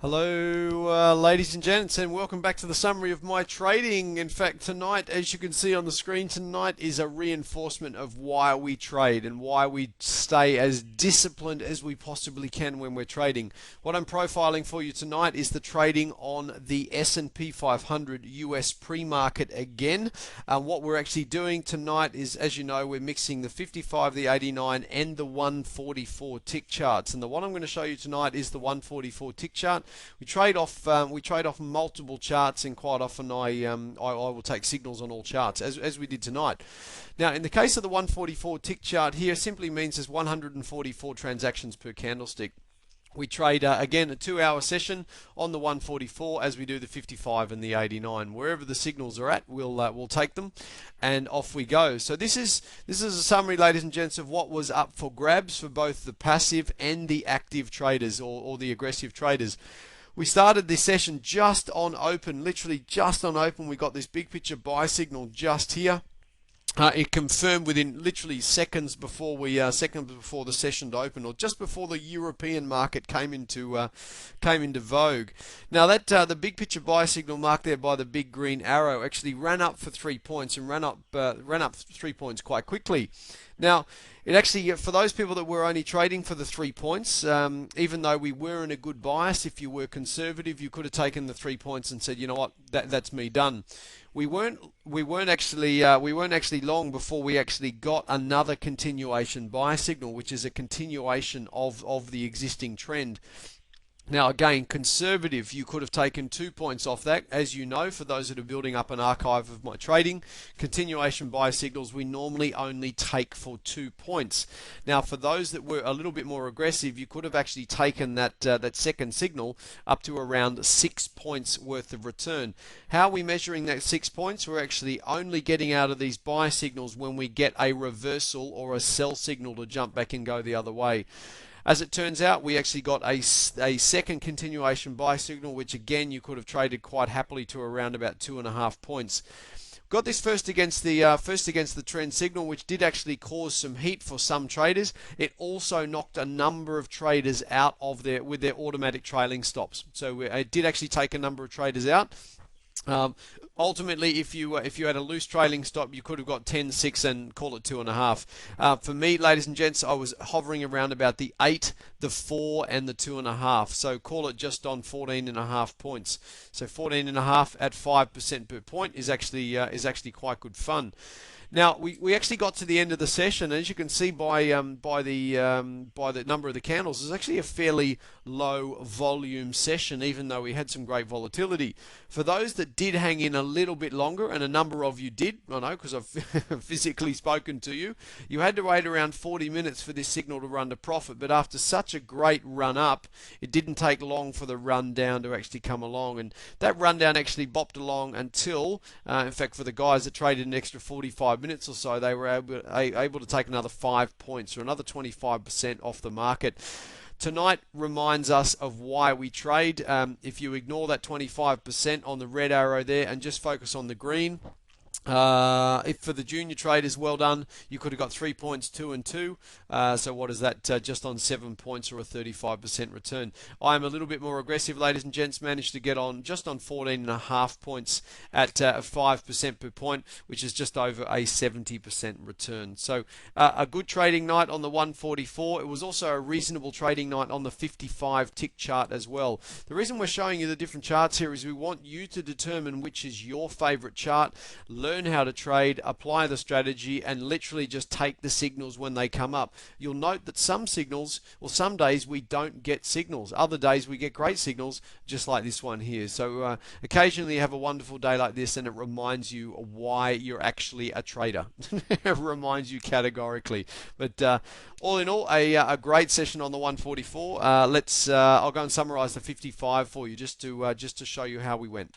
Hello, ladies and gents, and welcome back to the summary of my trading. In fact, tonight, as you can see on the screen, tonight is a reinforcement of why we trade and why we stay as disciplined as we possibly can when we're trading. What I'm profiling for you tonight is the trading on the SP 500 US pre-market again. What we're actually doing tonight is, as you know, we're mixing the 55, the 89, and the 144 tick charts. And the one I'm going to show you tonight is the 144 tick chart. We trade off multiple charts, and quite often I will take signals on all charts, as we did tonight. Now, in the case of the 144 tick chart here, simply means there's 144 transactions per candlestick. We trade, again, a 2-hour session on the 144 as we do the 55 and the 89. Wherever the signals are at, we'll take them, and off we go. So this is a summary, ladies and gents, of what was up for grabs for both the passive and the active traders, or the aggressive traders. We started this session just on open, literally just on open. We got this big picture buy signal just here. It confirmed within literally seconds before the session to open, or just before the European market came into vogue. Now that the big picture buy signal marked there by the big green arrow actually ran up for 3 points, and ran up 3 points quite quickly. Now, it actually, for those people that were only trading for the 3 points, even though we were in a good bias, if you were conservative, you could have taken the 3 points and said, you know what, that's me done. We weren't actually long before we actually got another continuation buy signal, which is a continuation of the existing trend. Now, again, conservative, you could have taken 2 points off that. As you know, for those that are building up an archive of my trading, continuation buy signals we normally only take for 2 points. Now, for those that were a little bit more aggressive, you could have actually taken that second signal up to around 6 points worth of return. How are we measuring that 6 points? We're actually only getting out of these buy signals when we get a reversal or a sell signal to jump back and go the other way. As it turns out, we actually got a second continuation buy signal, which again you could have traded quite happily to around about 2.5 points. Got this first against the trend signal, which did actually cause some heat for some traders. It also knocked a number of traders out of with their automatic trailing stops. So it did actually take a number of traders out. Ultimately, if you had a loose trailing stop, you could have got 10, 6, and call it 2.5. For me, ladies and gents, I was hovering around about the 8, the 4, and the 2.5. So call it just on 14.5 points. So 14.5 at 5% per point is actually quite good fun. Now, we actually got to the end of the session. As you can see by the number of the candles, it's actually a fairly low volume session, even though we had some great volatility. For those that did hang in a little bit longer, and a number of you did, I know because I've physically spoken to you, you had to wait around 40 minutes for this signal to run to profit. But after such a great run up, it didn't take long for the run down to actually come along. And that run down actually bopped along until, in fact, for the guys that traded an extra 45 minutes or so, they were able to take another 5 points, or another 25% off the market. Tonight reminds us of why we trade. If you ignore that 25% on the red arrow there and just focus on the green, if for the junior traders, well done. You could have got 3 points, 2 and 2. So what is that? Just on 7 points, or a 35% return. I am a little bit more aggressive, ladies and gents. Managed to get on just on 14.5 points at 5% per point, which is just over a 70% return. So a good trading night on the 144. It was also a reasonable trading night on the 55 tick chart as well. The reason we're showing you the different charts here is we want you to determine which is your favorite chart. Learn how to trade, apply the strategy, and literally just take the signals when they come up. You'll note that some signals, or some days we don't get signals. Other days we get great signals, just like this one here. So occasionally you have a wonderful day like this, and it reminds you why you're actually a trader. It reminds you categorically. But all in all, a great session on the 144. I'll go and summarize the 55 for you, just to show you how we went.